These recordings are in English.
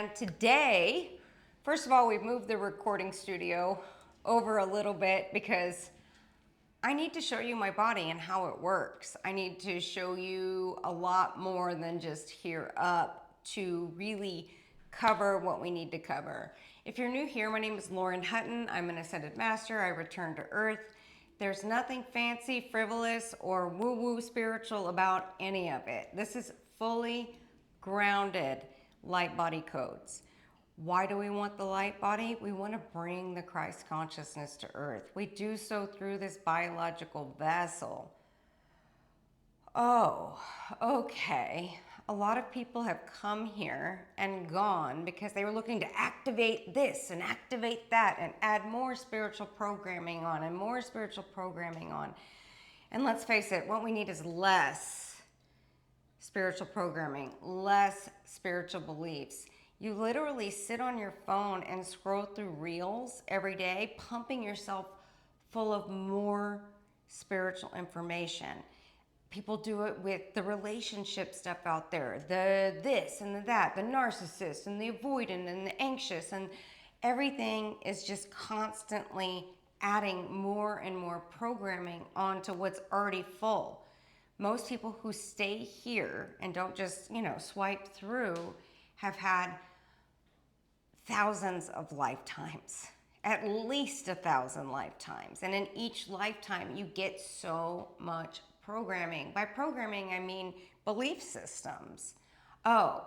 And today, first of all, we've moved the recording studio over a little bit because I need to show you my body and how it works. I need to show you a lot more than just here up to really cover what we need to cover. If you're new here, my name is Lauren Hutton. I'm an Ascended Master. I return to Earth. There's nothing fancy, frivolous, or woo-woo spiritual about any of it. This is fully grounded light body codes. Why do we want the light body? We want to bring the Christ consciousness to Earth. We do so through this biological vessel. Oh, okay. A lot of people have come here and gone because they were looking to activate this and activate that and add more spiritual programming on and more spiritual programming on. And let's face it, what we need is less spiritual programming, less spiritual beliefs. You literally sit on your phone and scroll through reels every day, pumping yourself full of more spiritual information. People do it with the relationship stuff out there, the this and the that, the narcissist and the avoidant and the anxious, and everything is just constantly adding more and more programming onto what's already full. Most people who stay here and don't just, swipe through have had thousands of lifetimes, at least 1,000 lifetimes. And in each lifetime, you get so much programming. By programming, I mean belief systems. Oh,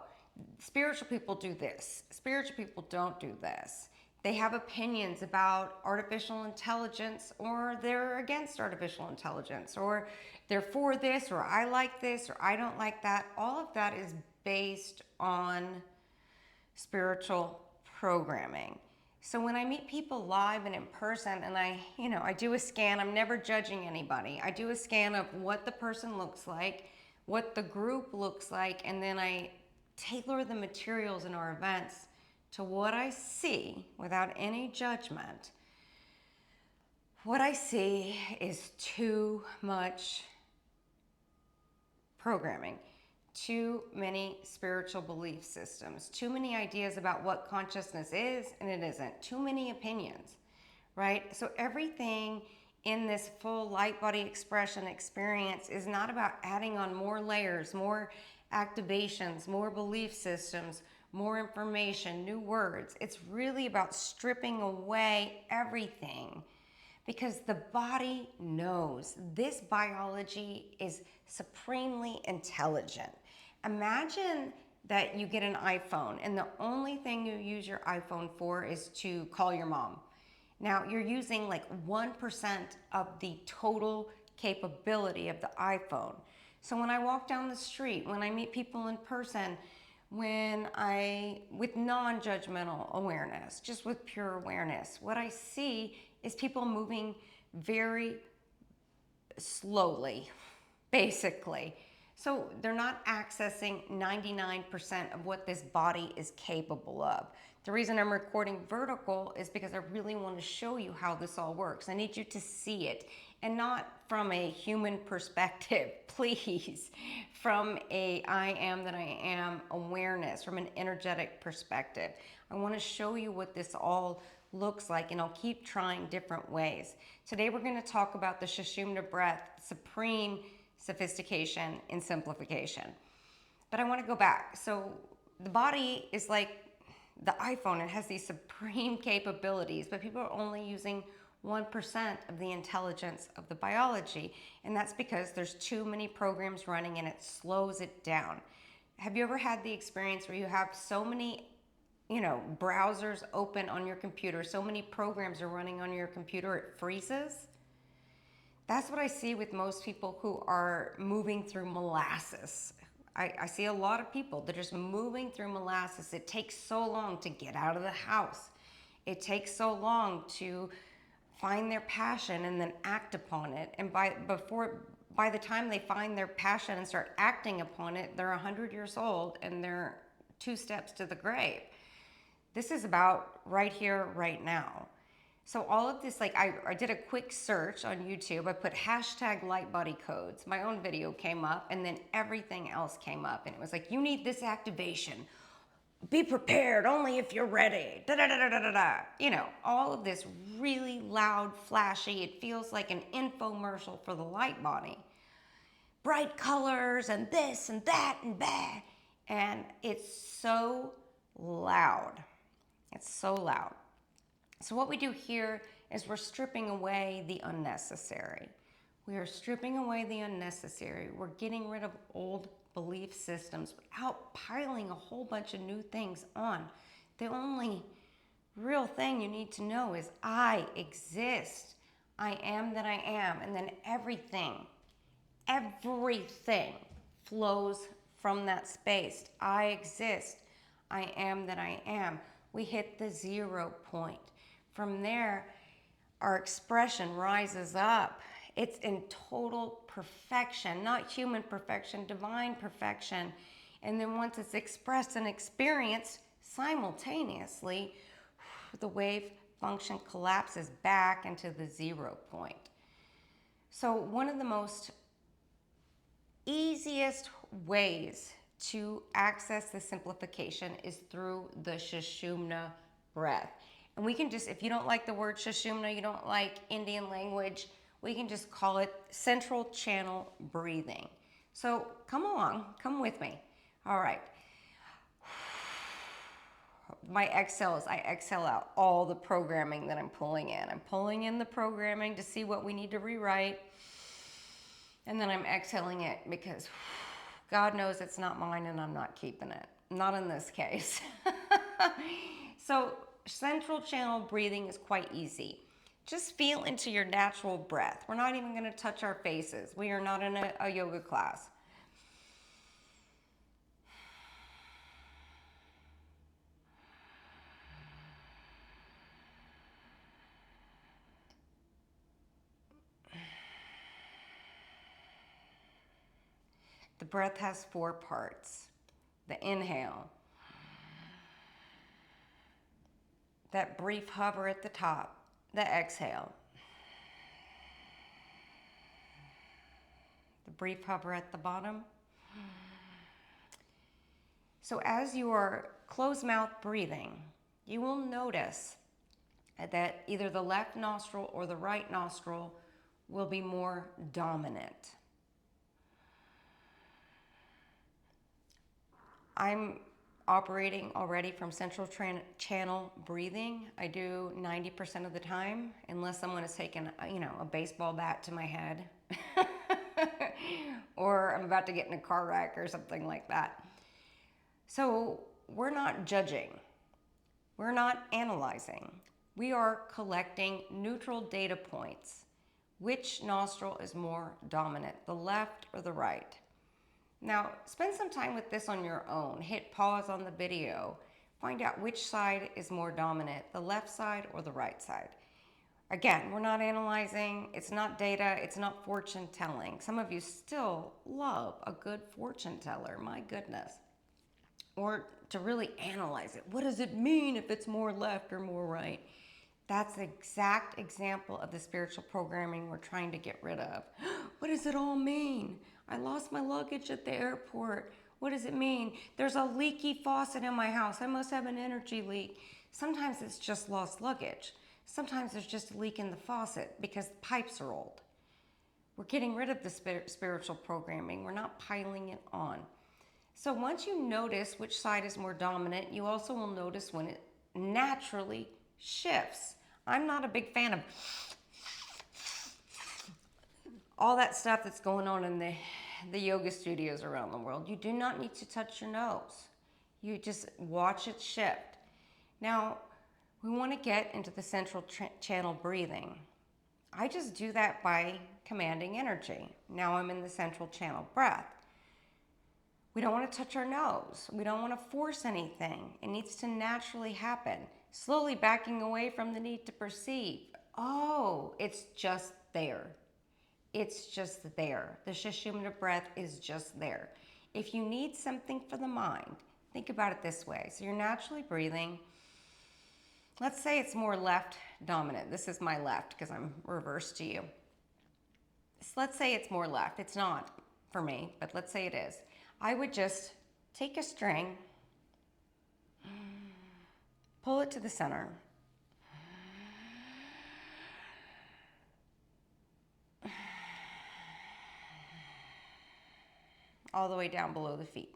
spiritual people do this. Spiritual people don't do this. They have opinions about artificial intelligence, or they're against artificial intelligence, or they're for this, or I like this, or I don't like that. All of that is based on spiritual programming. So when I meet people live and in person and I do a scan, I'm never judging anybody. I do a scan of what the person looks like, what the group looks like, and then I tailor the materials in our events to what I see without any judgment. What I see is too much programming, too many spiritual belief systems, too many ideas about what consciousness is and it isn't, too many opinions, right? So everything in this full light body expression experience is not about adding on more layers, more activations, more belief systems, more information, new words. It's really about stripping away everything, because the body knows. This biology is supremely intelligent. Imagine that you get an iPhone and the only thing you use your iPhone for is to call your mom. Now you're using like 1% of the total capability of the iPhone. So when I walk down the street, when I meet people in person, with non-judgmental awareness, just with pure awareness, what I see is people moving very slowly, basically. So they're not accessing 99% of what this body is capable of. The reason I'm recording vertical is because I really want to show you how this all works. I need you to see it, and not from a human perspective, please, from a I am that I am awareness, from an energetic perspective. I want to show you what this all looks like, and I'll keep trying different ways. Today we're going to talk about the shashumna breath, supreme sophistication in simplification. But I want to go back. So the body is like the iPhone. It has these supreme capabilities, but people are only using 1% of the intelligence of the biology. And that's because there's too many programs running and it slows it down. Have you ever had the experience where you have so many browsers open on your computer, so many programs are running on your computer, it freezes? That's what I see with most people who are moving through molasses. I see a lot of people, they're just moving through molasses. It takes so long to get out of the house. It takes so long to find their passion and then act upon it. And by the time they find their passion and start acting upon it, they're 100 years old and they're 2 steps to the grave. This is about right here, right now. So all of this, like I did a quick search on YouTube. I put hashtag light body codes. My own video came up and then everything else came up. And it was like, you need this activation. be prepared only if you're ready. Da, da, da, da, da, da, da. You know, all of this really loud, flashy, it feels like an infomercial for the light body. Bright colors and this and that and that. And it's so loud. It's so loud. So what we do here is we're stripping away the unnecessary. We are stripping away the unnecessary. We're getting rid of old belief systems without piling a whole bunch of new things on. The only real thing you need to know is I exist. I am that I am. And then everything flows from that space. I exist. I am that I am. We hit the 0 point. From there, our expression rises up. It's in total perfection, not human perfection, divine perfection. And then once it's expressed and experienced simultaneously, the wave function collapses back into the 0 point. So one of the most easiest ways to access the simplification is through the shashumna breath. And we can just, if you don't like the word shashumna, you don't like Indian language, we can just call it central channel breathing. So come along, come with me. All right. My exhales, I exhale out all the programming that I'm pulling in. I'm pulling in the programming to see what we need to rewrite. And then I'm exhaling it because God knows it's not mine and I'm not keeping it. Not in this case. So central channel breathing is quite easy. Just feel into your natural breath. We're not even going to touch our faces. We are not in a yoga class. The breath has 4 parts. The inhale, that brief hover at the top. The exhale, the brief hover at the bottom. So as you are closed mouth breathing, you will notice that either the left nostril or the right nostril will be more dominant. I'm operating already from central channel breathing. I do 90% of the time, unless someone has taken, a baseball bat to my head, or I'm about to get in a car wreck or something like that. So we're not judging. We're not analyzing. We are collecting neutral data points. Which nostril is more dominant, the left or the right? Now, spend some time with this on your own. Hit pause on the video. Find out which side is more dominant, the left side or the right side. Again, we're not analyzing. It's not data. It's not fortune telling. Some of you still love a good fortune teller. My goodness. Or to really analyze it. What does it mean if it's more left or more right? That's the exact example of the spiritual programming we're trying to get rid of. What does it all mean? I lost my luggage at the airport. What does it mean? There's a leaky faucet in my house. I must have an energy leak. Sometimes it's just lost luggage. Sometimes there's just a leak in the faucet because the pipes are old. We're getting rid of the spiritual programming. We're not piling it on. So once you notice which side is more dominant, you also will notice when it naturally shifts. I'm not a big fan of all that stuff that's going on in the yoga studios around the world. You do not need to touch your nose. You just watch it shift. Now, we want to get into the central channel breathing. I just do that by commanding energy. Now I'm in the central channel breath. We don't want to touch our nose. We don't want to force anything. It needs to naturally happen. Slowly backing away from the need to perceive. Oh, it's just there. It's just there. The shashumna breath is just there. If you need something for the mind, think about it this way. So you're naturally breathing. Let's say it's more left dominant. This is my left because I'm reversed to you. So let's say it's more left. It's not for me, but let's say it is. I would just take a string it to the center. All the way down below the feet.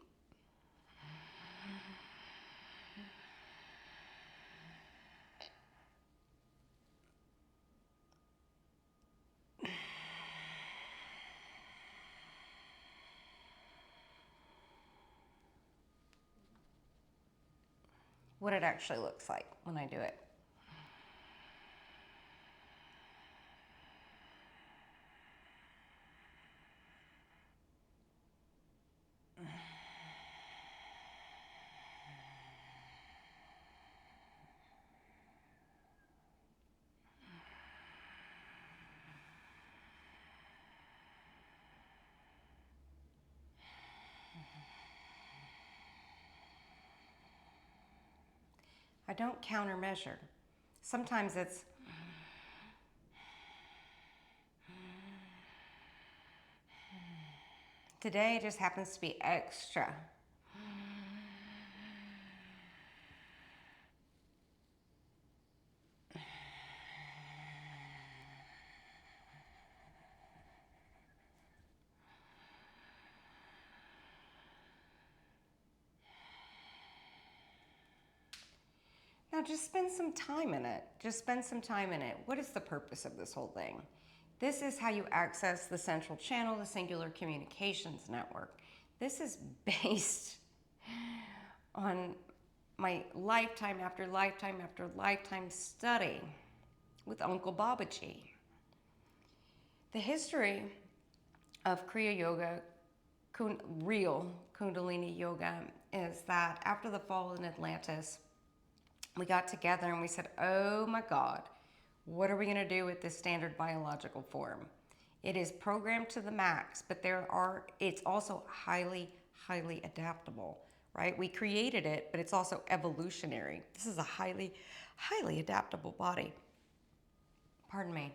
What it actually looks like when I do it. I don't countermeasure. Sometimes it's today it just happens to be extra. Now just spend some time in it. Just spend some time in it. What is the purpose of this whole thing? This is how you access the central channel, the singular communications network. This is based on my lifetime after lifetime after lifetime study with Uncle Babaji. The history of Kriya Yoga, real Kundalini Yoga, is that after the fall in Atlantis, we got together and we said, oh my God, what are we going to do with this standard biological form? It is programmed to the max, but it's also highly, highly adaptable, right? We created it, but it's also evolutionary. This is a highly, highly adaptable body. Pardon me.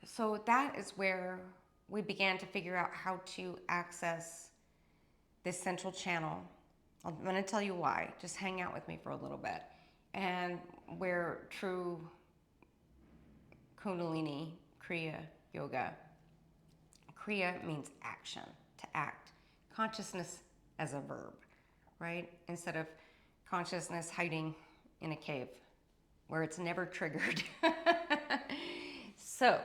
So that is where we began to figure out how to access this central channel. I'm going to tell you why. Just hang out with me for a little bit. And where true Kundalini Kriya Yoga. Kriya means action, to act. Consciousness as a verb, right? Instead of consciousness hiding in a cave where it's never triggered. So,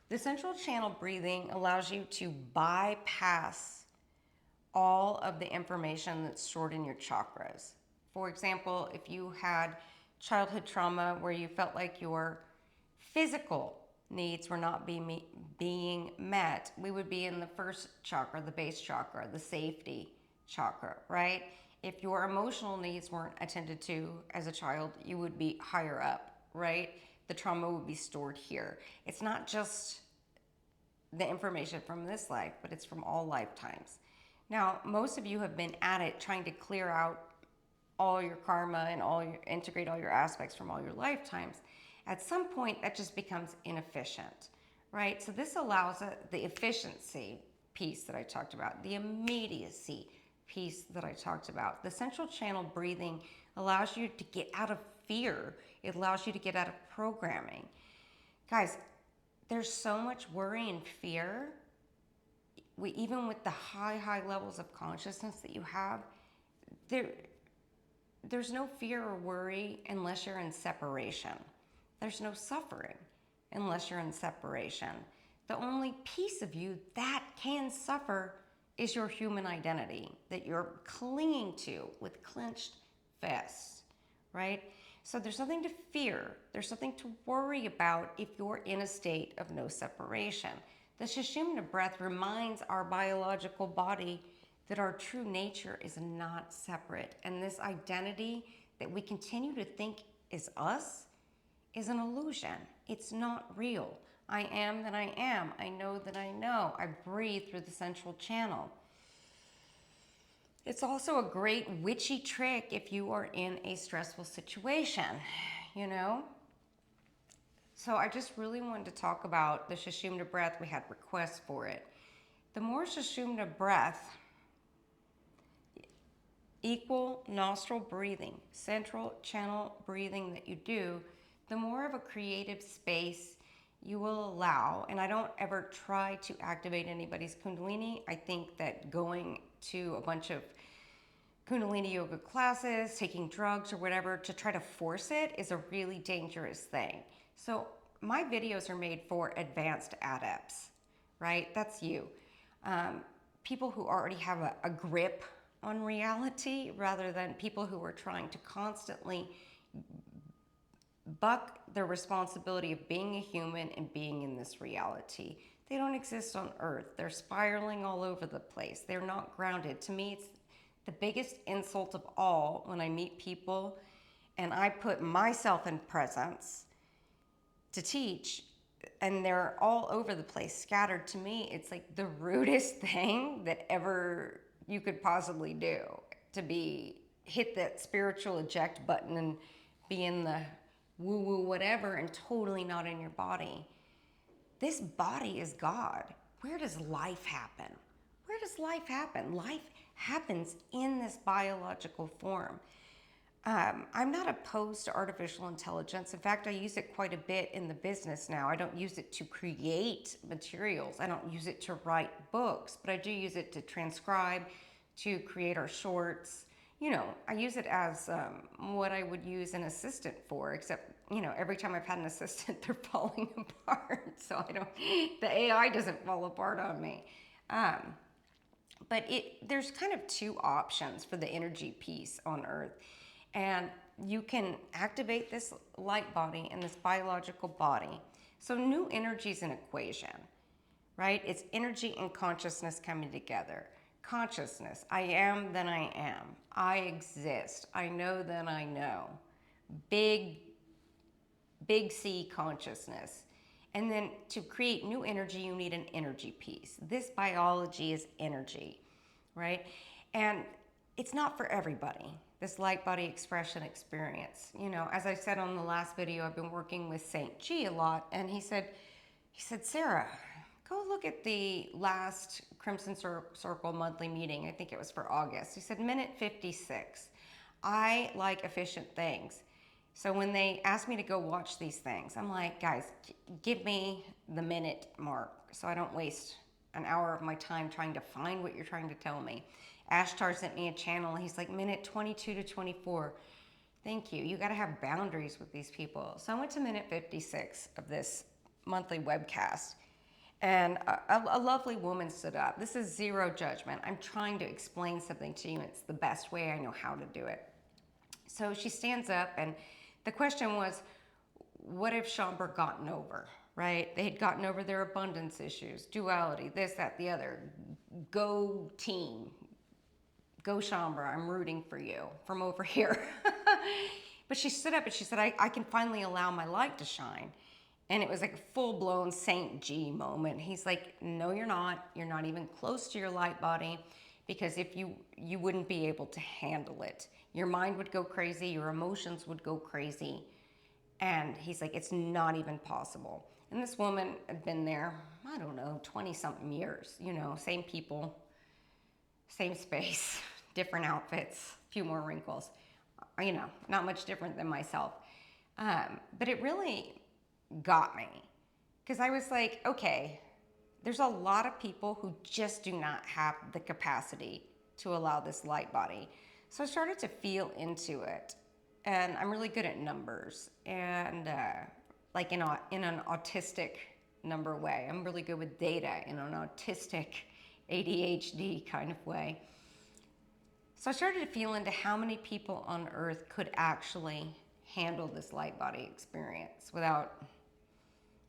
the central channel breathing allows you to bypass all of the information that's stored in your chakras. For example, if you had childhood trauma where you felt like your physical needs were not being met, we would be in the first chakra, the base chakra, the safety chakra, right? If your emotional needs weren't attended to as a child, you would be higher up, right? The trauma would be stored here. It's not just the information from this life, but it's from all lifetimes. Now, most of you have been at it trying to clear out all your karma and integrate all your aspects from all your lifetimes. At some point, that just becomes inefficient, right? So this allows the efficiency piece that I talked about, the immediacy piece that I talked about. The central channel breathing allows you to get out of fear. It allows you to get out of programming. Guys, there's so much worry and fear. Even with the high levels of consciousness that you have, there's no fear or worry unless you're in separation. There's no suffering unless you're in separation. The only piece of you that can suffer is your human identity that you're clinging to with clenched fists, right? So there's nothing to fear. There's nothing to worry about if you're in a state of no separation. The shashumna breath reminds our biological body that our true nature is not separate. And this identity that we continue to think is us is an illusion. It's not real. I am that I am. I know that I know. I breathe through the central channel. It's also a great witchy trick if you are in a stressful situation, you know? So I just really wanted to talk about the shashumna breath. We had requests for it. The more shashumna breath equal nostril breathing, central channel breathing that you do, the more of a creative space you will allow. And I don't ever try to activate anybody's Kundalini. I think that going to a bunch of Kundalini yoga classes, taking drugs or whatever to try to force it is a really dangerous thing. So my videos are made for advanced adepts, right? That's you. People who already have a grip on reality rather than people who are trying to constantly buck their responsibility of being a human and being in this reality. They don't exist on Earth. They're spiraling all over the place. They're not grounded. To me, it's the biggest insult of all when I meet people and I put myself in presence to teach and they're all over the place, scattered. To me, it's like the rudest thing that ever you could possibly do, to be hit that spiritual eject button and be in the woo-woo whatever and totally not in your body. This body is God. Where does life happen? Where does life happen? Life happens in this biological form. I'm not opposed to artificial intelligence. In fact, I use it quite a bit in the business now. I don't use it to create materials. I don't use it to write books, but I do use it to transcribe, to create our shorts. You know, I use it as what I would use an assistant for, except, you know, every time I've had an assistant, they're falling apart. So the AI doesn't fall apart on me. But there's kind of two options for the energy piece on Earth. And you can activate this light body and this biological body. So new energy is an equation, right? It's energy and consciousness coming together. Consciousness, I am, then I am. I exist. I know, then I know. Big C consciousness. And then to create new energy, you need an energy piece. This biology is energy, right? And it's not for everybody, this light body expression experience. You know, as I said on the last video, I've been working with Saint G a lot, and he said, Sarah, go look at the last Crimson Circle monthly meeting. I think it was for August. He said, minute 56. I like efficient things. So when they asked me to go watch these things, I'm like, guys, give me the minute mark so I don't waste an hour of my time trying to find what you're trying to tell me. Ashtar sent me a channel. He's like, minute 22 to 24. Thank you. You got to have boundaries with these people. So I went to minute 56 of this monthly webcast. And a lovely woman stood up. This is zero judgment. I'm trying to explain something to you. It's the best way I know how to do it. So she stands up, and the question was, what if Shambhar gotten over, right? They had gotten over their abundance issues, duality, this, that, the other. Go team. Go Shambhar, I'm rooting for you from over here. But she stood up and she said, I can finally allow my light to shine. And it was like a full-blown Saint G moment. He's like, no, you're not. You're not even close to your light body, because if you wouldn't be able to handle it. Your mind would go crazy. Your emotions would go crazy. And he's like, it's not even possible. And this woman had been there, I don't know, 20-something years. You know, same people, same space, different outfits, a few more wrinkles. You know, not much different than myself. But it really got me, because I was like, okay, there's a lot of people who just do not have the capacity to allow this light body. So I started to feel into it, and I'm really good at numbers, and like in an autistic number way. I'm really good with data in an autistic ADHD kind of way. So I started to feel into how many people on Earth could actually handle this light body experience without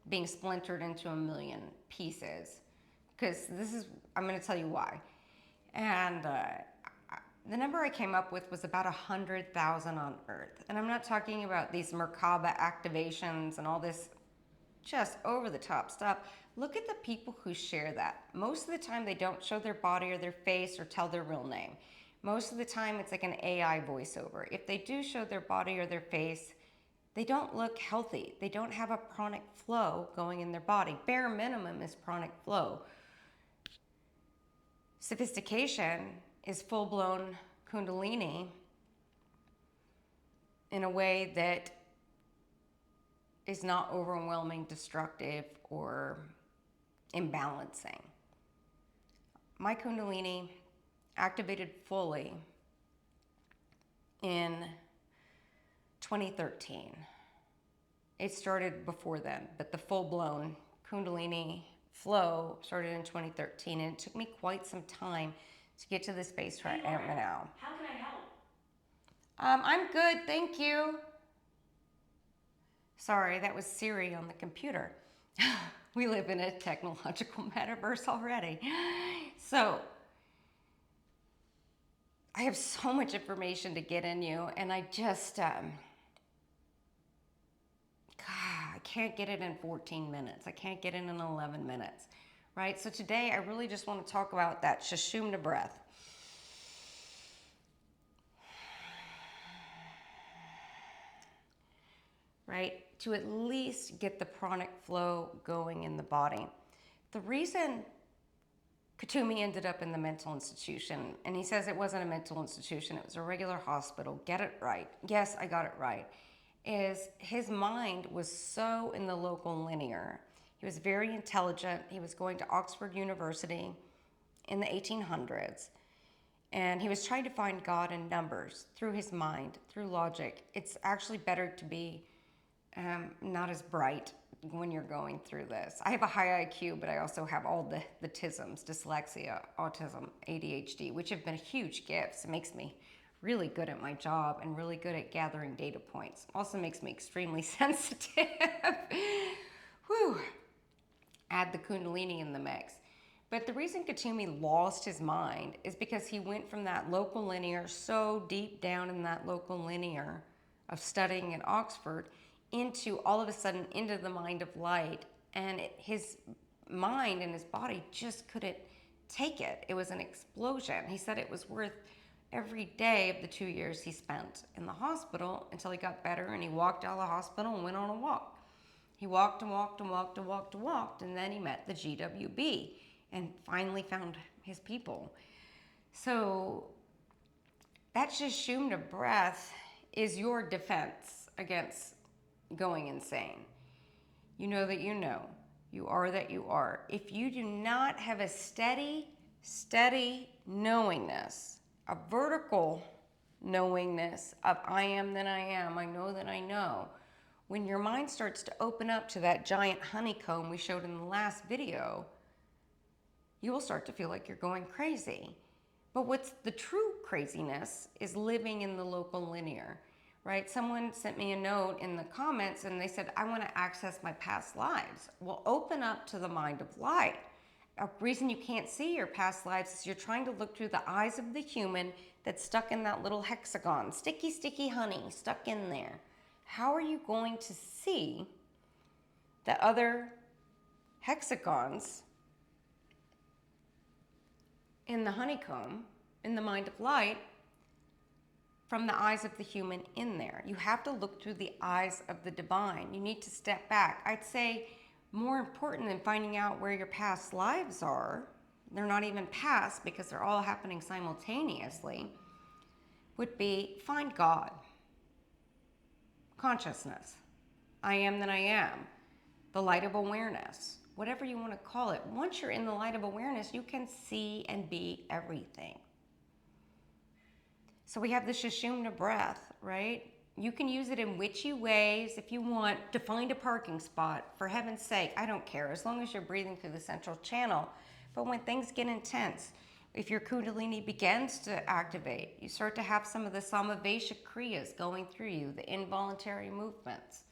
being splintered into a million pieces. Because I'm going to tell you why. And the number I came up with was about 100,000 on Earth. And I'm not talking about these Merkaba activations and all this just over-the-top stuff. Look at the people who share that. Most of the time, they don't show their body or their face or tell their real name. Most of the time, it's like an AI voiceover. If they do show their body or their face, they don't look healthy. They don't have a pranic flow going in their body. Bare minimum is pranic flow. Sophistication is full-blown Kundalini in a way that is not overwhelming, destructive, or imbalancing. My Kundalini activated fully in 2013. It started before then, but the full-blown Kundalini flow started in 2013, and it took me quite some time to get to the space where I am now. How can I help? I'm good, thank you. Sorry, that was Siri on the computer. We live in a technological metaverse already. So, I have so much information to get in you, and I just, I can't get it in 14 minutes. I can't get it in 11 minutes, right? So today, I really just want to talk about that shashumna breath. Right? To at least get the pranic flow going in the body. The reason Kuthumi ended up in the mental institution, and he says it wasn't a mental institution, it was a regular hospital, get it right. Yes, I got it right. Is his mind was so in the local linear. He was very intelligent. He was going to Oxford University in the 1800s. And he was trying to find God in numbers through his mind, through logic. It's actually better to be not as bright when you're going through this. I have a high IQ, but I also have all the tisms, dyslexia, autism, ADHD, which have been huge gifts. It makes me really good at my job and really good at gathering data points. Also makes me extremely sensitive. Whew. Add the Kundalini in the mix. But the reason Kuthumi lost his mind is because he went from that local linear, so deep down in that local linear of studying at Oxford, into all of a sudden into the mind of light, and his mind and his body just couldn't take it. It was an explosion. He said it was worth every day of the 2 years he spent in the hospital until he got better, and he walked out of the hospital and went on a walk. He walked and walked and walked and walked and walked, and then he met the GWB and finally found his people. So that shashumna breath is your defense against going insane. You know that you know. You are that you are. If you do not have a steady knowingness, a vertical knowingness of I am that I am, I know that I know, when your mind starts to open up to that giant honeycomb we showed in the last video, you will start to feel like you're going crazy. But what's the true craziness is living in the local linear. Right? Someone sent me a note in the comments and they said, I want to access my past lives. Well, open up to the mind of light. A reason you can't see your past lives is you're trying to look through the eyes of the human that's stuck in that little hexagon, sticky, sticky honey stuck in there. How are you going to see the other hexagons in the honeycomb, in the mind of light, from the eyes of the human in there? You have to look through the eyes of the divine. You need to step back. I'd say more important than finding out where your past lives are, they're not even past because they're all happening simultaneously, would be find God. Consciousness. I am that I am. The light of awareness. Whatever you want to call it. Once you're in the light of awareness, you can see and be everything. So we have the shashumna breath, right? You can use it in witchy ways if you want to find a parking spot. For heaven's sake, I don't care, as long as you're breathing through the central channel. But when things get intense, if your Kundalini begins to activate, you start to have some of the samavesha kriyas going through you, the involuntary movements.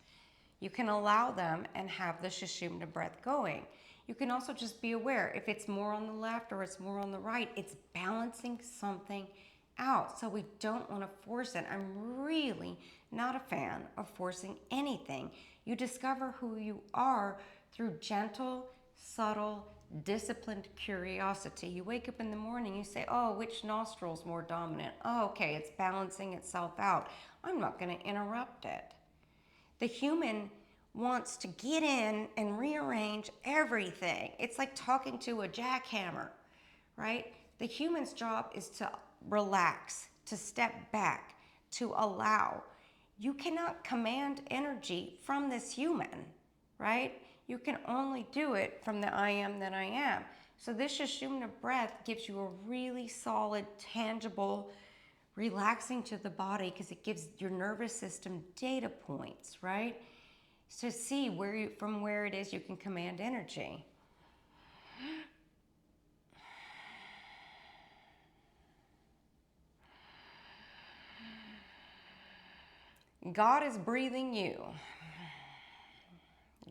You can allow them and have the shashumna breath going. You can also just be aware if it's more on the left or it's more on the right, it's balancing something out. So we don't want to force it. I'm really not a fan of forcing anything. You discover who you are through gentle, subtle, disciplined curiosity. You wake up in the morning, you say, oh, which nostril's more dominant? Oh, okay, it's balancing itself out. I'm not going to interrupt it. The human wants to get in and rearrange everything. It's like talking to a jackhammer, right? The human's job is to relax, to step back, to allow. You cannot command energy from this human, right? You can only do it from the I am that I am. So this shashumna breath gives you a really solid, tangible, relaxing to the body, because it gives your nervous system data points, right? To see from where it is you can command energy. God is breathing you.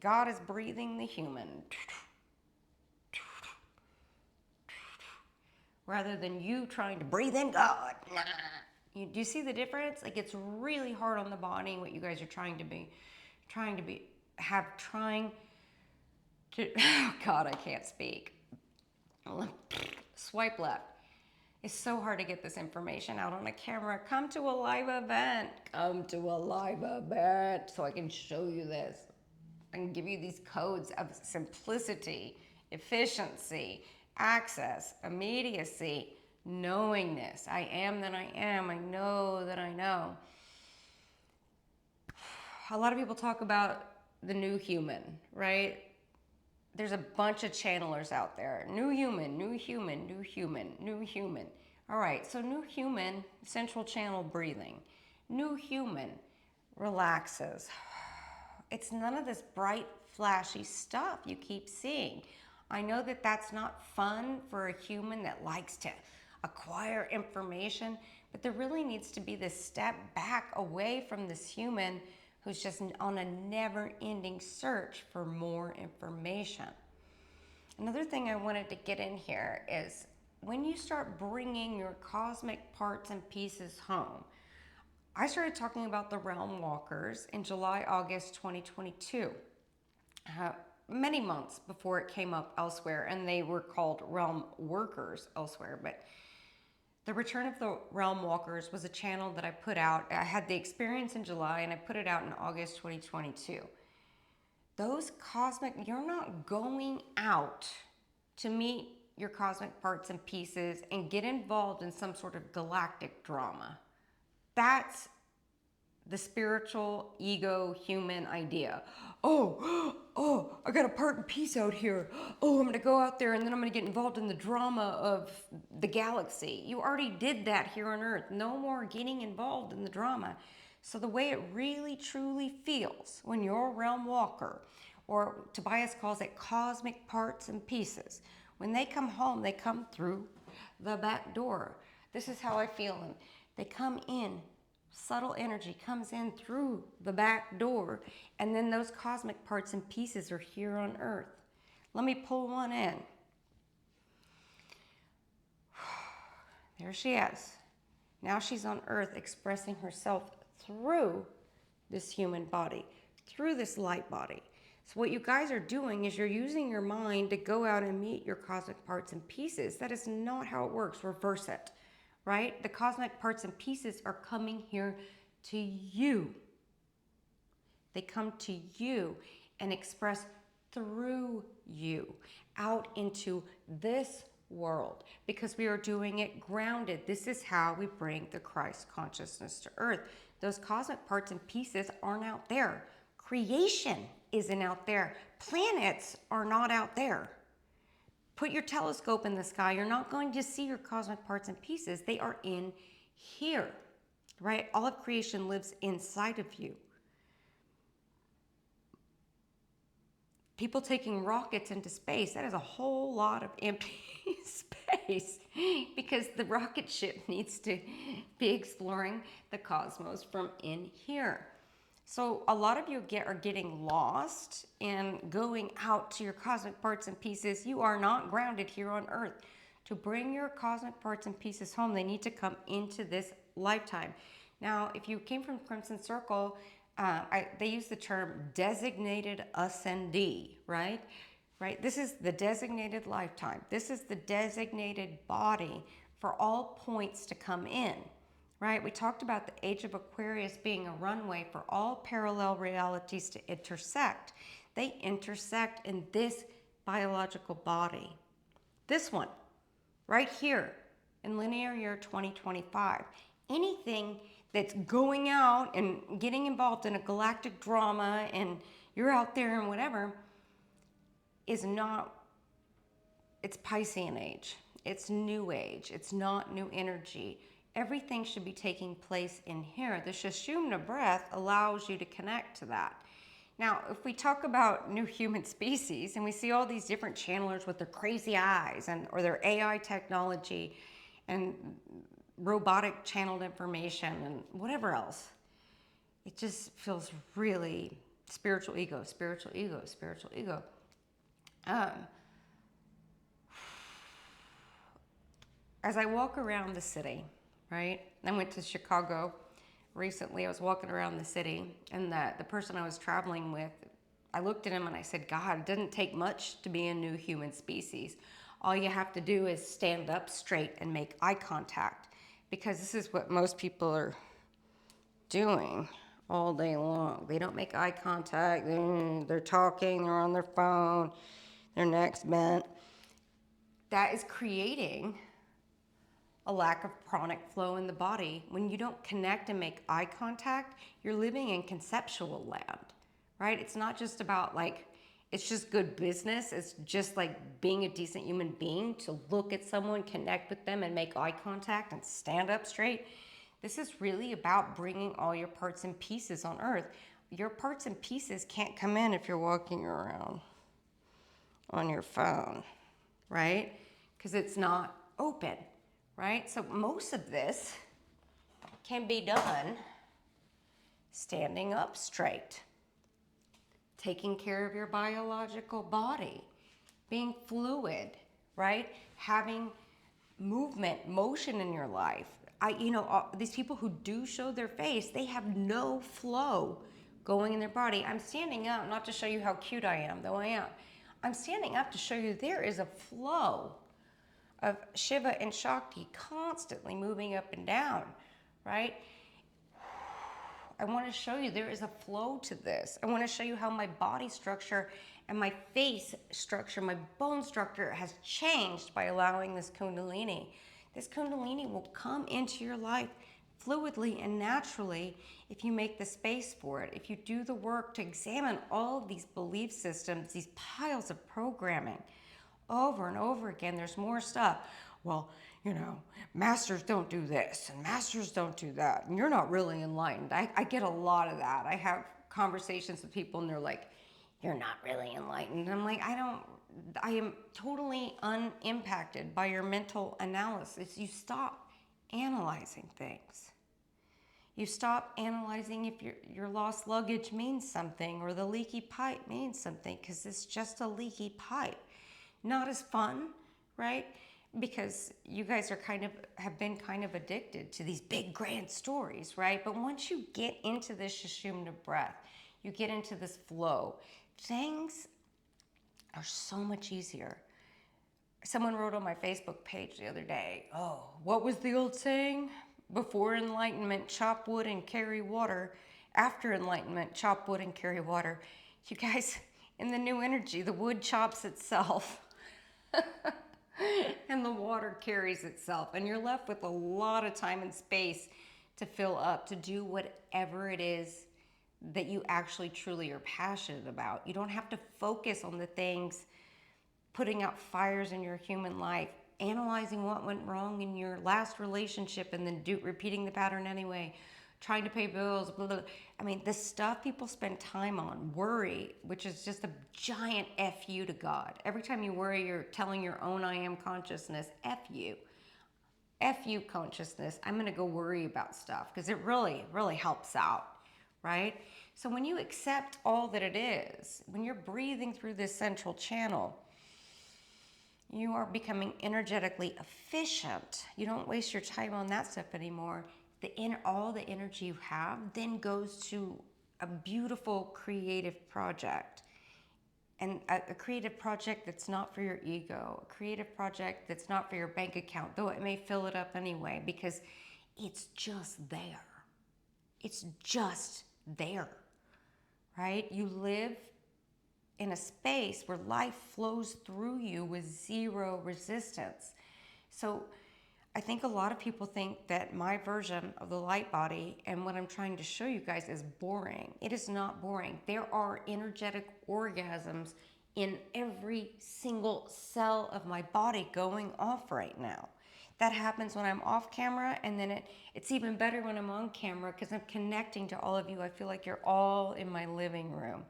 God is breathing the human. Rather than you trying to breathe in God. Do you see the difference? Like, it's really hard on the body what you guys are trying to, oh God, I can't speak. Swipe left. It's so hard to get this information out on a camera. Come to a live event. Come to a live event so I can show you this. I can give you these codes of simplicity, efficiency, access, immediacy, knowingness. I am that I am. I know that I know. A lot of people talk about the new human, right? There's a bunch of channelers out there. New human, new human, new human, new human. All right, so new human, central channel breathing. New human relaxes. It's none of this bright, flashy stuff you keep seeing. I know that that's not fun for a human that likes to acquire information, but there really needs to be this step back away from this human who's just on a never-ending search for more information. Another thing I wanted to get in here is when you start bringing your cosmic parts and pieces home. I started talking about the realm walkers in July, August 2022, many months before it came up elsewhere, and they were called realm workers elsewhere. But the return of the realm walkers was a channel that I put out. I had the experience in July, and I put it out in August 2022. Those cosmic, you're not going out to meet your cosmic parts and pieces and get involved in some sort of galactic drama. That's the spiritual, ego, human idea. Oh, I got a part and piece out here. Oh, I'm going to go out there and then I'm going to get involved in the drama of the galaxy. You already did that here on Earth. No more getting involved in the drama. So the way it really, truly feels when you're a realm walker, or Tobias calls it cosmic parts and pieces, when they come home, they come through the back door. This is how I feel them. They come in. Subtle energy comes in through the back door, and then those cosmic parts and pieces are here on Earth. Let me pull one in. There she is. Now she's on Earth expressing herself through this human body, through this light body. So what you guys are doing is you're using your mind to go out and meet your cosmic parts and pieces. That is not how it works. Reverse it. Right? The cosmic parts and pieces are coming here to you. They come to you and express through you out into this world, because we are doing it grounded. This is how we bring the Christ consciousness to Earth. Those cosmic parts and pieces aren't out there. Creation isn't out there. Planets are not out there. Put your telescope in the sky. You're not going to see your cosmic parts and pieces. They are in here, right? All of creation lives inside of you. People taking rockets into space, that is a whole lot of empty space, because the rocket ship needs to be exploring the cosmos from in here. So a lot of you are getting lost in going out to your cosmic parts and pieces. You are not grounded here on Earth. To bring your cosmic parts and pieces home, they need to come into this lifetime. Now, if you came from Crimson Circle, they use the term designated ascendee, right? Right? This is the designated lifetime. This is the designated body for all points to come in. Right? We talked about the Age of Aquarius being a runway for all parallel realities to intersect. They intersect in this biological body. This one, right here, in linear year 2025, anything that's going out and getting involved in a galactic drama and you're out there and whatever is not, it's Piscean Age. It's New Age. It's not new energy. Everything should be taking place in here. The shashumna breath allows you to connect to that. Now, if we talk about new human species and we see all these different channelers with their crazy eyes or their AI technology and robotic channeled information and whatever else, it just feels really spiritual ego, spiritual ego, spiritual ego. As I walk around the city, right? I went to Chicago recently. I was walking around the city, and the person I was traveling with, I looked at him and I said, God, it doesn't take much to be a new human species. All you have to do is stand up straight and make eye contact, because this is what most people are doing all day long. They don't make eye contact. They're talking. They're on their phone. Their neck's bent. That is creating a lack of pranic flow in the body. When you don't connect and make eye contact, you're living in conceptual land, right? It's not just about it's just good business. It's just like being a decent human being to look at someone, connect with them, and make eye contact and stand up straight. This is really about bringing all your parts and pieces on earth. Your parts and pieces can't come in if you're walking around on your phone, right? Because it's not open. Right? So most of this can be done standing up straight, taking care of your biological body, being fluid, right? Having movement, motion in your life. These people who do show their face, they have no flow going in their body. I'm standing up not to show you how cute I am, though I am. I'm standing up to show you there is a flow of Shiva and Shakti constantly moving up and down, right? I want to show you there is a flow to this. I want to show you how my body structure and my face structure, my bone structure has changed by allowing this Kundalini. This Kundalini will come into your life fluidly and naturally if you make the space for it, if you do the work to examine all of these belief systems, these piles of programming. Over and over again, there's more stuff. Well, masters don't do this and masters don't do that, and you're not really enlightened. I get a lot of that. I have conversations with people and they're like, you're not really enlightened. I'm like, I am totally unimpacted by your mental analysis. You stop analyzing things. You stop analyzing if your lost luggage means something or the leaky pipe means something, because it's just a leaky pipe. Not as fun, right? Because you guys have been kind of addicted to these big grand stories, right? But once you get into this shashumna breath, you get into this flow, things are so much easier. Someone wrote on my Facebook page the other day, oh, what was the old saying? Before enlightenment, chop wood and carry water. After enlightenment, chop wood and carry water. You guys, in the new energy, the wood chops itself. And the water carries itself, and you're left with a lot of time and space to fill up, to do whatever it is that you actually truly are passionate about. You don't have to focus on the things putting out fires in your human life, analyzing what went wrong in your last relationship and then repeating the pattern anyway, trying to pay bills, blah, blah. I mean, the stuff people spend time on, worry, which is just a giant F you to God. Every time you worry, you're telling your own I am consciousness, F you. F you consciousness. I'm going to go worry about stuff, because it really, really helps out, right? So when you accept all that it is, when you're breathing through this central channel, you are becoming energetically efficient. You don't waste your time on that stuff anymore. All the energy you have then goes to a beautiful creative project. And a creative project that's not for your ego, a creative project that's not for your bank account, though it may fill it up anyway, because it's just there. It's just there, right? You live in a space where life flows through you with zero resistance. So I think a lot of people think that my version of the light body and what I'm trying to show you guys is boring. It is not boring. There are energetic orgasms in every single cell of my body going off right now. That happens when I'm off camera, and then it's even better when I'm on camera because I'm connecting to all of you. I feel like you're all in my living room.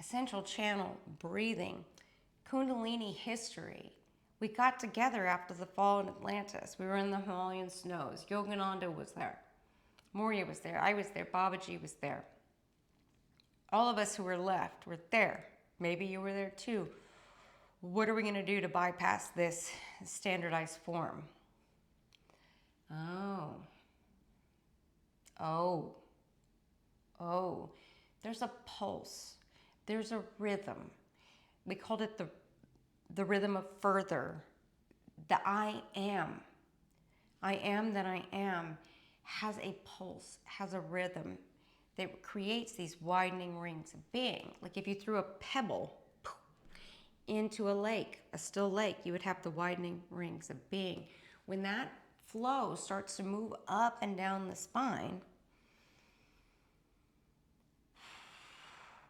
Essential channel, breathing, Kundalini history. We got together after the fall in Atlantis. We were in the Himalayan snows. Yogananda was there. Moria was there. I was there. Babaji was there. All of us who were left were there. Maybe you were there too. What are we going to do to bypass this standardized form? Oh. There's a pulse. There's a rhythm. We called it the rhythm of further. The I am that I am has a pulse, has a rhythm that creates these widening rings of being. Like if you threw a pebble into a lake, a still lake, you would have the widening rings of being. When that flow starts to move up and down the spine,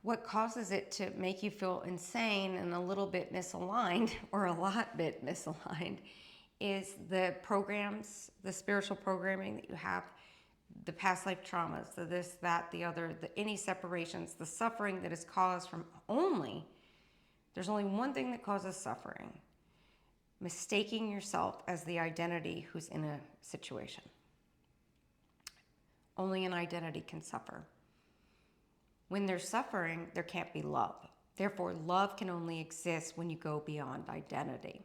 what causes it to make you feel insane and a little bit misaligned, or a lot bit misaligned, is the programs, the spiritual programming that you have, the past life traumas, the this, that, the other, any separations, the suffering that is caused from there's only one thing that causes suffering: mistaking yourself as the identity who's in a situation. Only an identity can suffer. When there's suffering, there can't be love. Therefore, love can only exist when you go beyond identity.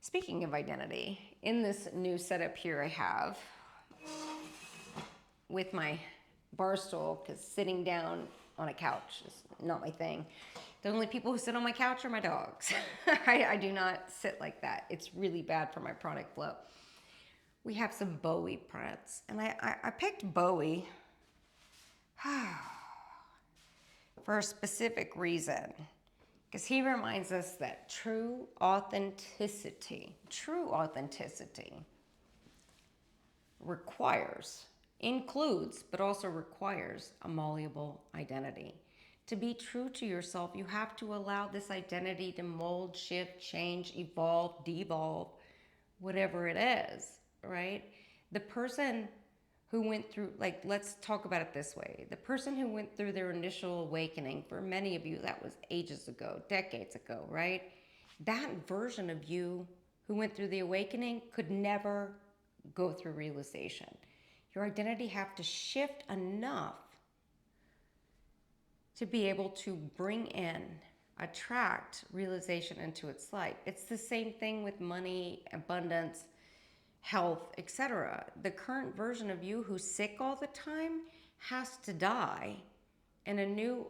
Speaking of identity, in this new setup here I have with my bar stool, because sitting down on a couch is not my thing. The only people who sit on my couch are my dogs. I do not sit like that. It's really bad for my pranic flow. We have some Bowie prints, and I picked Bowie for a specific reason, because he reminds us that true authenticity includes, but also requires a malleable identity. To be true to yourself, you have to allow this identity to mold, shift, change, evolve, devolve, whatever it is, right? The person who went through, let's talk about it this way. The person who went through their initial awakening, for many of you, that was ages ago, decades ago, right? That version of you who went through the awakening could never go through realization. Your identity have to shift enough to be able to bring in, attract realization into its life. It's the same thing with money, abundance, health, etc. The current version of you who's sick all the time has to die, and a new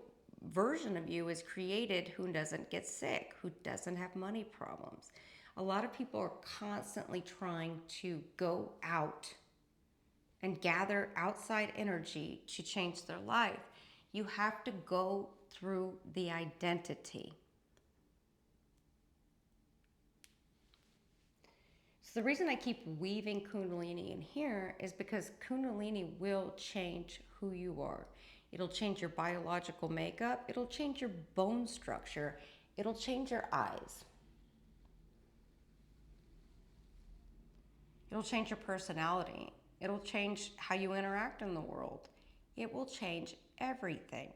version of you is created who doesn't get sick, who doesn't have money problems. A lot of people are constantly trying to go out and gather outside energy to change their life. You have to go through the identity. So the reason I keep weaving Kundalini in here is because Kundalini will change who you are. It'll change your biological makeup. It'll change your bone structure. It'll change your eyes. It'll change your personality. It'll change how you interact in the world. It will change everything.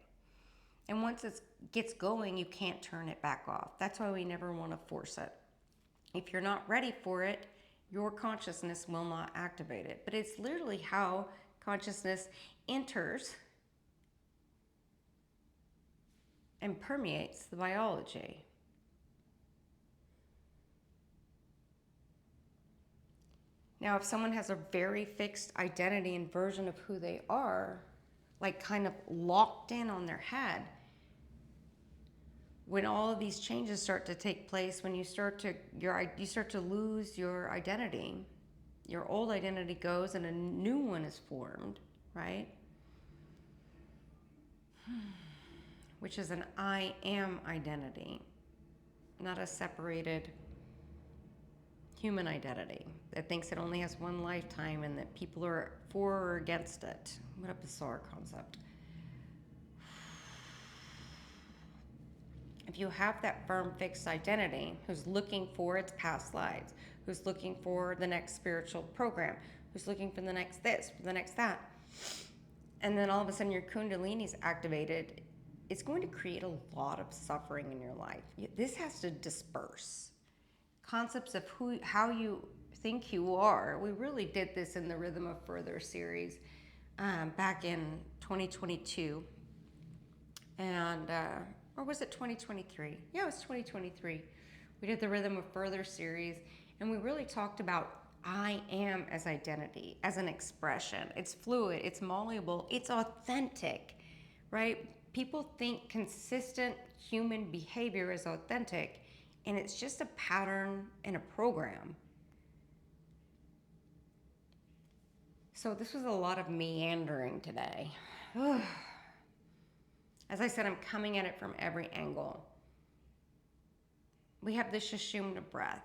And once it gets going, you can't turn it back off. That's why we never want to force it. If you're not ready for it, your consciousness will not activate it. But it's literally how consciousness enters and permeates the biology. Now, if someone has a very fixed identity and version of who they are, like kind of locked in on their head, when all of these changes start to take place, when you start to lose your identity, your old identity goes and a new one is formed, right? Which is an I am identity. not a separated human identity that thinks it only has one lifetime and that people are for or against it. What a bizarre concept. If you have that firm, fixed identity, who's looking for its past lives, who's looking for the next spiritual program, who's looking for the next this, for the next that, and then all of a sudden your kundalini's activated, it's going to create a lot of suffering in your life. This has to disperse. Concepts of how you think you are. We really did this in the Rhythm of Further series back in 2022. And, or was it 2023? Yeah, it was 2023. We did the Rhythm of Further series, and we really talked about I am as identity, as an expression. It's fluid, it's malleable, it's authentic, right? People think consistent human behavior is authentic, and it's just a pattern and a program. So this was a lot of meandering today. As I said, I'm coming at it from every angle. We have the shashumna breath.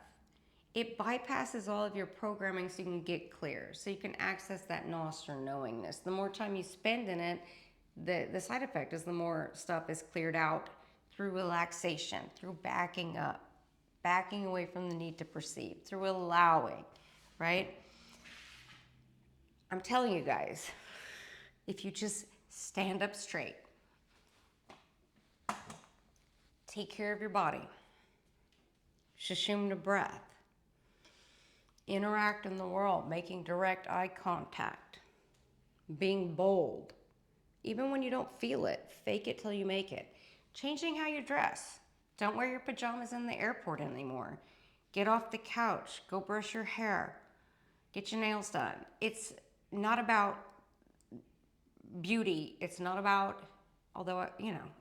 It bypasses all of your programming so you can get clear, so you can access that noster knowingness. The more time you spend in it, the side effect is the more stuff is cleared out through relaxation, through backing up, backing away from the need to perceive, through allowing, right? I'm telling you guys, if you just stand up straight, take care of your body, shashumna breath, interact in the world, making direct eye contact, being bold, even when you don't feel it, fake it till you make it. Changing how you dress. Don't wear your pajamas in the airport anymore. Get off the couch, go brush your hair, get your nails done. It's not about beauty. It's not about, although,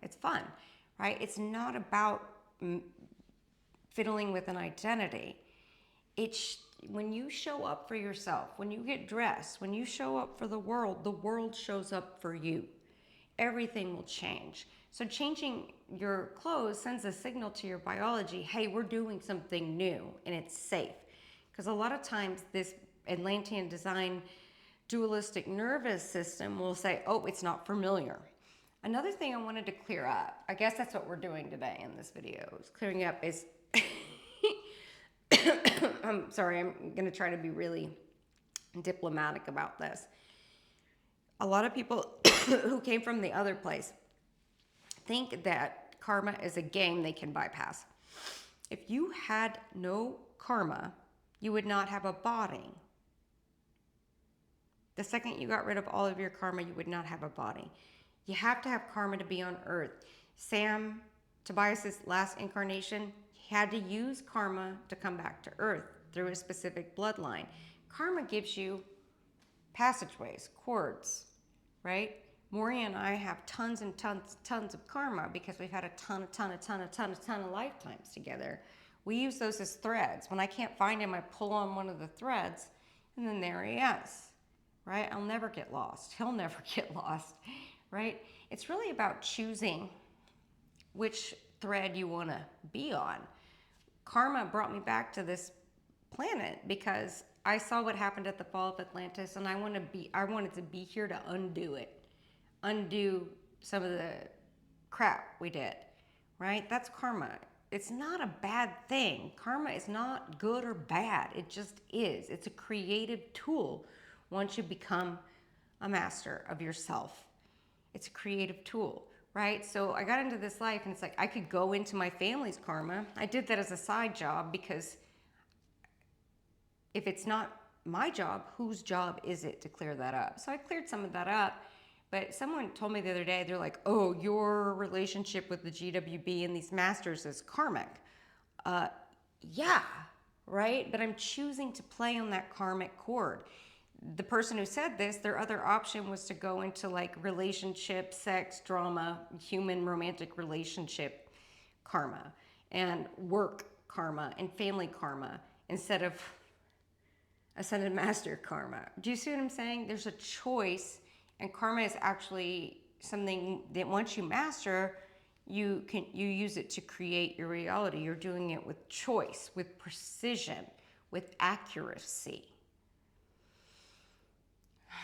it's fun, right? It's not about fiddling with an identity. When you show up for yourself, when you get dressed, when you show up for the world shows up for you. Everything will change. So changing your clothes sends a signal to your biology, hey, we're doing something new and it's safe. Because a lot of times this Atlantean design dualistic nervous system will say, oh, it's not familiar. Another thing I wanted to clear up, I guess that's what we're doing today in this video, is clearing up is, I'm sorry, I'm going to try to be really diplomatic about this. A lot of people who came from the other place think that karma is a game they can bypass. If you had no karma, you would not have a body. The second you got rid of all of your karma, you would not have a body. You have to have karma to be on earth. Tobias's last incarnation, he had to use karma to come back to earth through a specific bloodline. Karma gives you passageways, cords, right? Maury and I have tons and tons of karma because we've had a ton of lifetimes together. We use those as threads. When I can't find him, I pull on one of the threads, and then there he is, right? I'll never get lost. He'll never get lost, right? It's really about choosing which thread you want to be on. Karma brought me back to this planet because I saw what happened at the fall of Atlantis, and I wanted to be here to undo some of the crap we did, right? That's karma. It's not a bad thing. Karma is not good or bad. It just is. It's a creative tool once you become a master of yourself. It's a creative tool, right? So I got into this life, and it's like I could go into my family's karma. I did that as a side job because if it's not my job, whose job is it to clear that up? So I cleared some of that up. But someone told me the other day, they're like, oh, your relationship with the GWB and these masters is karmic. Yeah, right? But I'm choosing to play on that karmic chord. The person who said this, their other option was to go into like relationship, sex, drama, human romantic relationship karma, and work karma, and family karma, instead of ascended master karma. Do you see what I'm saying? There's a choice. And karma is actually something that once you master, you use it to create your reality. You're doing it with choice, with precision, with accuracy.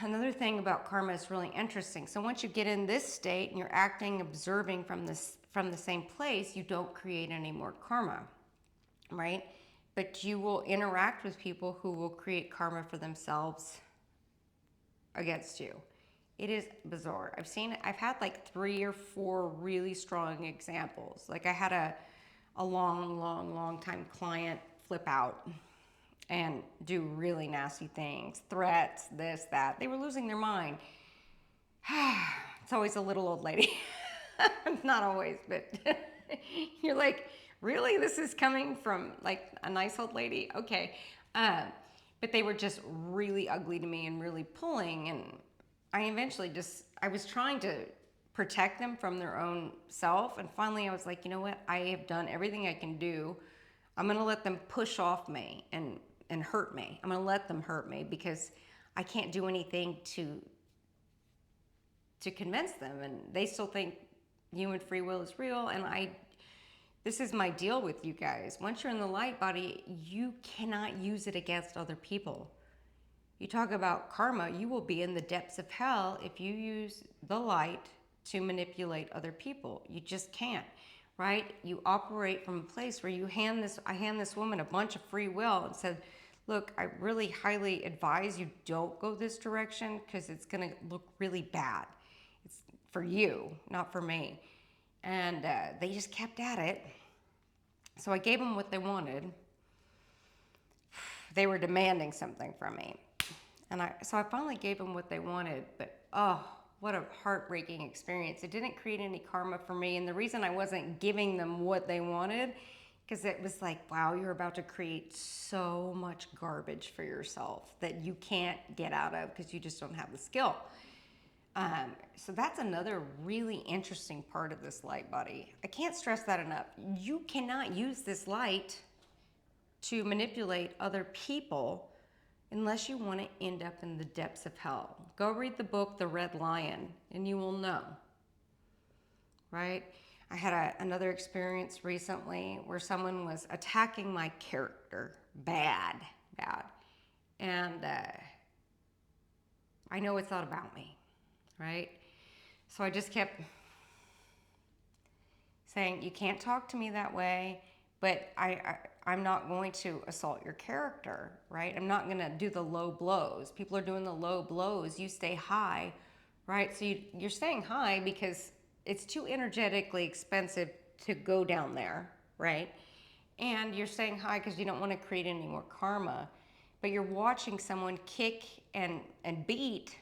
Another thing about karma is really interesting. So once you get in this state and you're acting, observing from the same place, you don't create any more karma, right? But you will interact with people who will create karma for themselves against you. It is bizarre. I've had like 3 or 4 really strong examples. Like I had a long time client flip out and do really nasty things, threats, this, that. They were losing their mind. It's always a little old lady. Not always, but you're like, really? This is coming from like a nice old lady? Okay. But they were just really ugly to me and really pulling. And I eventually I was trying to protect them from their own self. And finally I was like, you know what? I have done everything I can do. I'm going to let them push off me and hurt me. I'm going to let them hurt me because I can't do anything to convince them. And they still think human free will is real. And this is my deal with you guys. Once you're in the light body, you cannot use it against other people. You talk about karma, you will be in the depths of hell if you use the light to manipulate other people. You just can't, right? You operate from a place where I hand this woman a bunch of free will and said, look, I really highly advise you don't go this direction because it's going to look really bad. It's for you, not for me. And they just kept at it. So I gave them what they wanted. They were demanding something from me. So I finally gave them what they wanted, but oh, what a heartbreaking experience. It didn't create any karma for me. And the reason I wasn't giving them what they wanted, because it was like, wow, you're about to create so much garbage for yourself that you can't get out of because you just don't have the skill. So that's another really interesting part of this light body. I can't stress that enough. You cannot use this light to manipulate other people unless you want to end up in the depths of hell. Go read the book, The Red Lion, and you will know, right? I had another experience recently where someone was attacking my character, bad. And I know it's not about me, right? So I just kept saying, you can't talk to me that way, but I'm not going to assault your character, right? I'm not going to do the low blows. People are doing the low blows. You stay high, right? So you're staying high because it's too energetically expensive to go down there, right? And you're staying high because you don't want to create any more karma. But you're watching someone kick and beat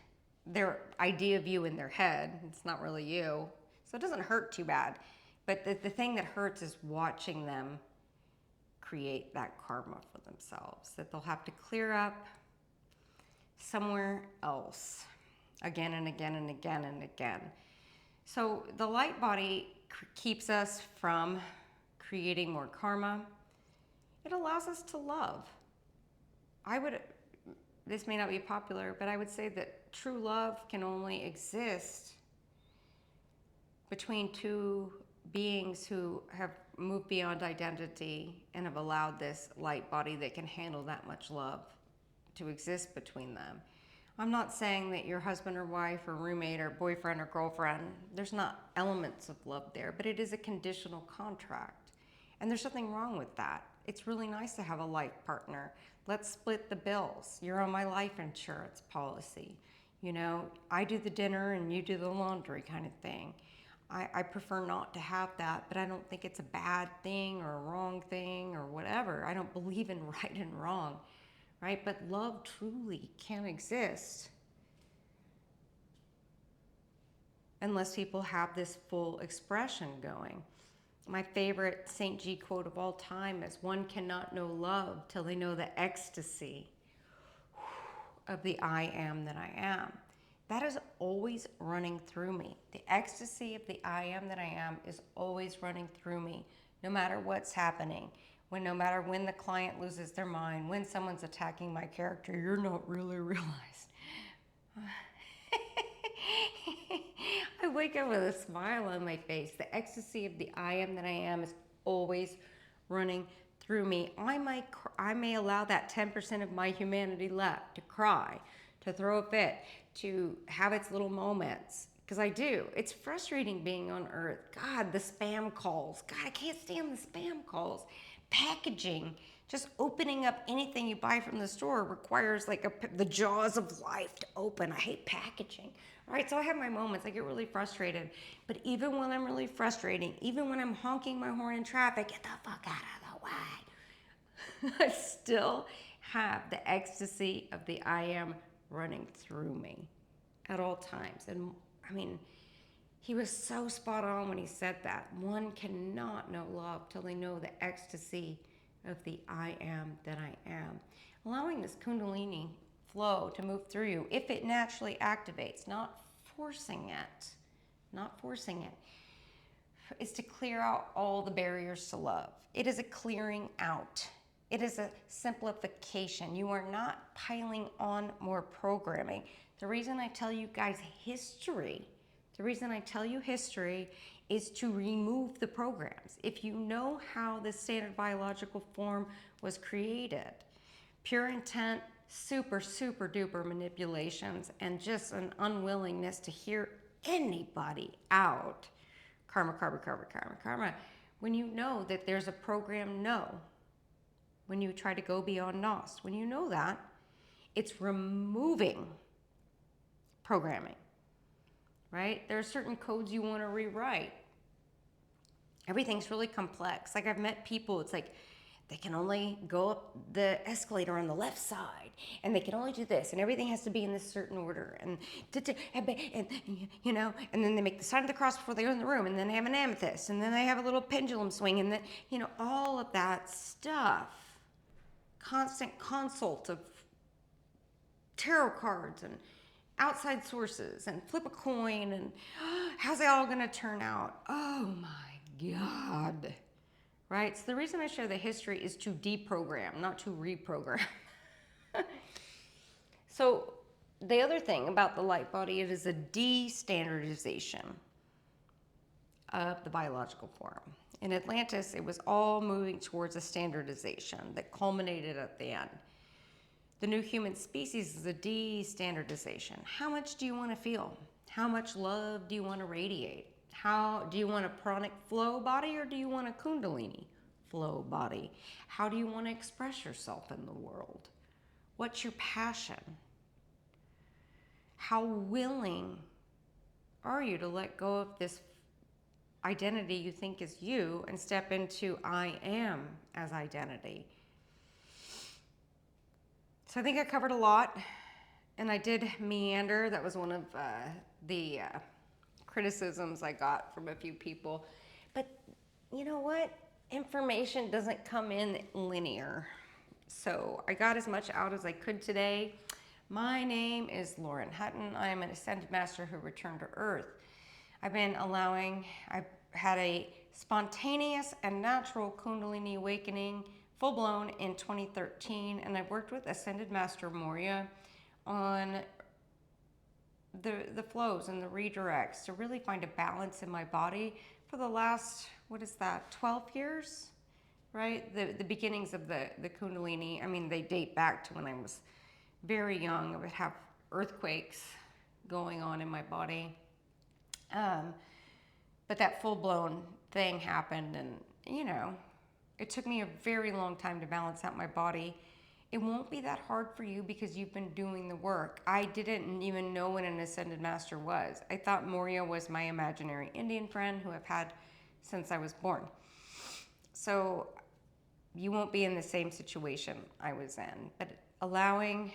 their idea of you in their head. It's not really you. So it doesn't hurt too bad. But the thing that hurts is watching them create that karma for themselves that they'll have to clear up somewhere else again and again and again and again. So the light body keeps us from creating more karma. It allows us to love. This may not be popular, but I would say that true love can only exist between two beings who have moved beyond identity and have allowed this light body that can handle that much love to exist between them. I'm not saying that your husband or wife or roommate or boyfriend or girlfriend, there's not elements of love there, but it is a conditional contract. And there's nothing wrong with that. It's really nice to have a life partner. Let's split the bills. You're on my life insurance policy. You know, I do the dinner and you do the laundry kind of thing. I prefer not to have that, but I don't think it's a bad thing or a wrong thing or whatever. I don't believe in right and wrong, right? But love truly can exist unless people have this full expression going. My favorite St. G quote of all time is, one cannot know love till they know the ecstasy of the I am that I am. That is always running through me. The ecstasy of the I am that I am is always running through me, no matter what's happening. No matter when the client loses their mind, when someone's attacking my character, you're not really realized. I I wake up with a smile on my face. The ecstasy of the I am that I am is always running through me. I may allow that 10% of my humanity left to cry, to throw a fit, to have its little moments. Because I do. It's frustrating being on Earth. God, the spam calls. God, I can't stand the spam calls. Packaging, just opening up anything you buy from the store requires like the jaws of life to open. I hate packaging. All right, so I have my moments. I get really frustrated. But even when I'm really frustrating, even when I'm honking my horn in traffic, get the fuck out of the way. I still have the ecstasy of the I am running through me at all times. And I mean, he was so spot on when he said that. One cannot know love till they know the ecstasy of the I am that I am. Allowing this Kundalini flow to move through you if it naturally activates, not forcing it, is to clear out all the barriers to love. It is a clearing out. It is a simplification. You are not piling on more programming. The reason I tell you guys history is to remove the programs. If you know how the standard biological form was created, pure intent, super, super duper manipulations, and just an unwillingness to hear anybody out. Karma, karma, karma, karma, karma. When you know that there's a program no, when you try to go beyond nos, when you know that, it's removing programming, right? There are certain codes you want to rewrite. Everything's really complex. Like I've met people, it's like they can only go up the escalator on the left side, and they can only do this, and everything has to be in this certain order, and you know, and then they make the sign of the cross before they go in the room, and then they have an amethyst, and then they have a little pendulum swing, and then, you know, all of that stuff. Constant consult of tarot cards and outside sources and flip a coin and how's it all going to turn out? Oh my God. Right? So the reason I share the history is to deprogram, not to reprogram. So the other thing about the light body, it is a de-standardization of the biological form. In Atlantis, it was all moving towards a standardization that culminated at the end. The new human species is a de-standardization. How much do you want to feel? How much love do you want to radiate? How do you want a pranic flow body, or do you want a kundalini flow body? How do you want to express yourself in the world? What's your passion? How willing are you to let go of this identity you think is you and step into I am as identity? So I think I covered a lot, and I did meander. That was one of the criticisms I got from a few people. But you know what? Information doesn't come in linear. So I got as much out as I could today. My name is Lauren Hutton. I am an ascended master who returned to Earth. I've had a spontaneous and natural Kundalini awakening, full-blown in 2013, and I've worked with Ascended Master Moria on the flows and the redirects to really find a balance in my body for the last, 12 years, right? The beginnings of the Kundalini, I mean, they date back to when I was very young. I would have earthquakes going on in my body. But that full-blown thing happened, and, you know, it took me a very long time to balance out my body. It won't be that hard for you because you've been doing the work. I didn't even know what an Ascended Master was. I thought Moria was my imaginary Indian friend who I've had since I was born. So you won't be in the same situation I was in. But allowing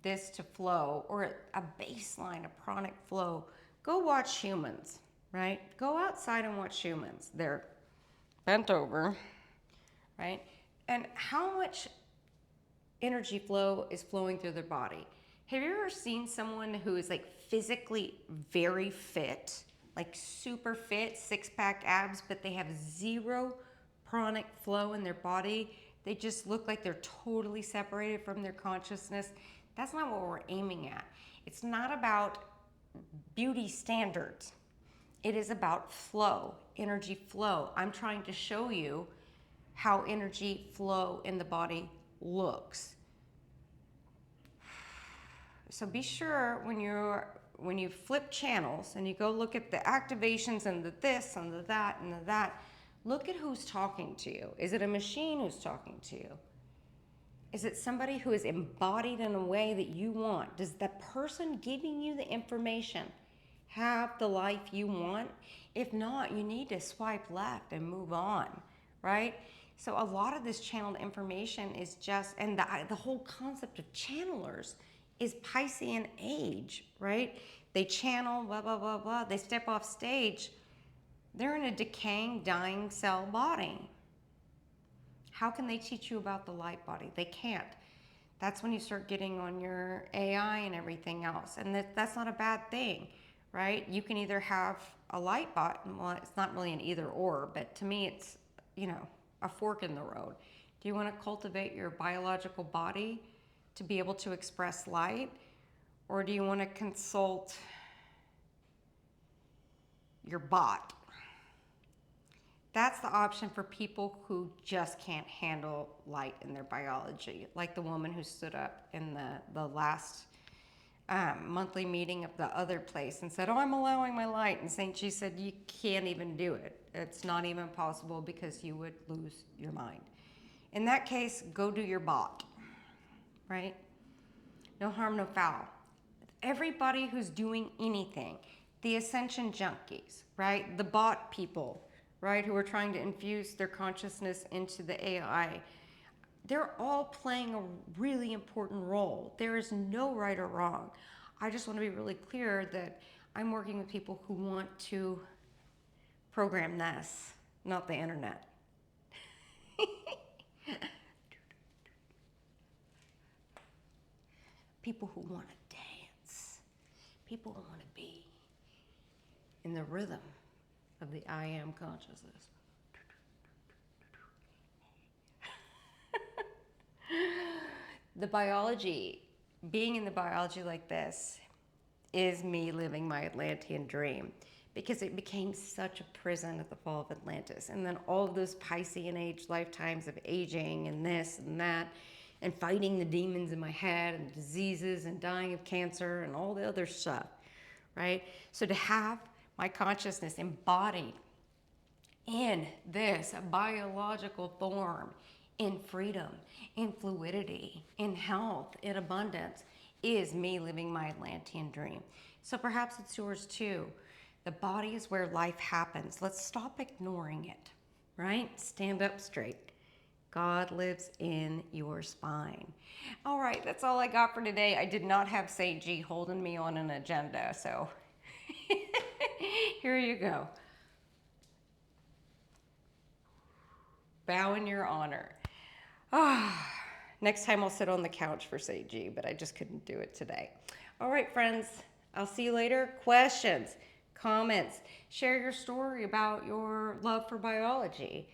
this to flow, or a baseline, a pranic flow, go watch humans, right? Go outside and watch humans. They're bent over, right? And how much energy flow is flowing through their body? Have you ever seen someone who is like physically very fit, like super fit, six-pack abs, but they have zero pranic flow in their body? They just look like they're totally separated from their consciousness. That's not what we're aiming at. It's not about beauty standards. It is about flow, energy flow. I'm trying to show you how energy flow in the body looks. So be sure when you flip channels and you go look at the activations and the this and the that and the that, look at who's talking to you. Is it a machine who's talking to you? Is it somebody who is embodied in a way that you want? Does the person giving you the information have the life you want? If not, you need to swipe left and move on, right? So a lot of this channeled information is just, and the whole concept of channelers is Piscean Age, right? They channel, blah, blah, blah, blah. They step off stage. They're in a decaying, dying cell body. How can they teach you about the light body? They can't. That's when you start getting on your AI and everything else. And that's not a bad thing, right? You can either have a light body, well, it's not really an either or, but to me it's, you know, a fork in the road. Do you want to cultivate your biological body to be able to express light? Or do you want to consult your bot? That's the option for people who just can't handle light in their biology, like the woman who stood up in the last monthly meeting of the other place and said, oh, I'm allowing my light. And St. G said, you can't even do it. It's not even possible because you would lose your mind. In that case, go do your bot, right? No harm, no foul. Everybody who's doing anything, the ascension junkies, right? The bot people, right, who are trying to infuse their consciousness into the AI, they're all playing a really important role. There is no right or wrong. I just want to be really clear that I'm working with people who want to program this, not the internet. People who want to dance. People who want to be in the rhythm of the I am consciousness. The biology, being in the biology like this, is me living my Atlantean dream, because it became such a prison at the fall of Atlantis. And then all of those Piscean Age lifetimes of aging and this and that, and fighting the demons in my head and diseases and dying of cancer and all the other stuff, right? So to have my consciousness embodied in this biological form, in freedom, in fluidity, in health, in abundance, is me living my Atlantean dream. So perhaps it's yours too. The body is where life happens. Let's stop ignoring it, right? Stand up straight. God lives in your spine. All right, that's all I got for today. I did not have St. G holding me on an agenda, so here you go. Bow in your honor. Next time I'll sit on the couch for St. G, but I just couldn't do it today. All right, friends, I'll see you later. Questions, comments, share your story about your love for biology,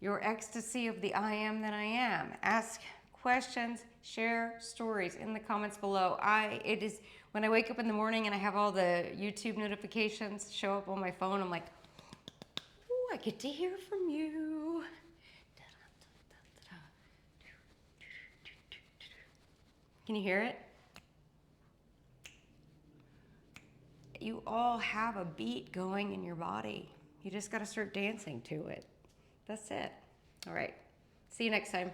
your ecstasy of the I am that I am. Ask questions, share stories in the comments below. It is when I wake up in the morning and I have all the YouTube notifications show up on my phone, I'm like, ooh, I get to hear from you. Can you hear it? You all have a beat going in your body. You just got to start dancing to it. That's it. All right. See you next time.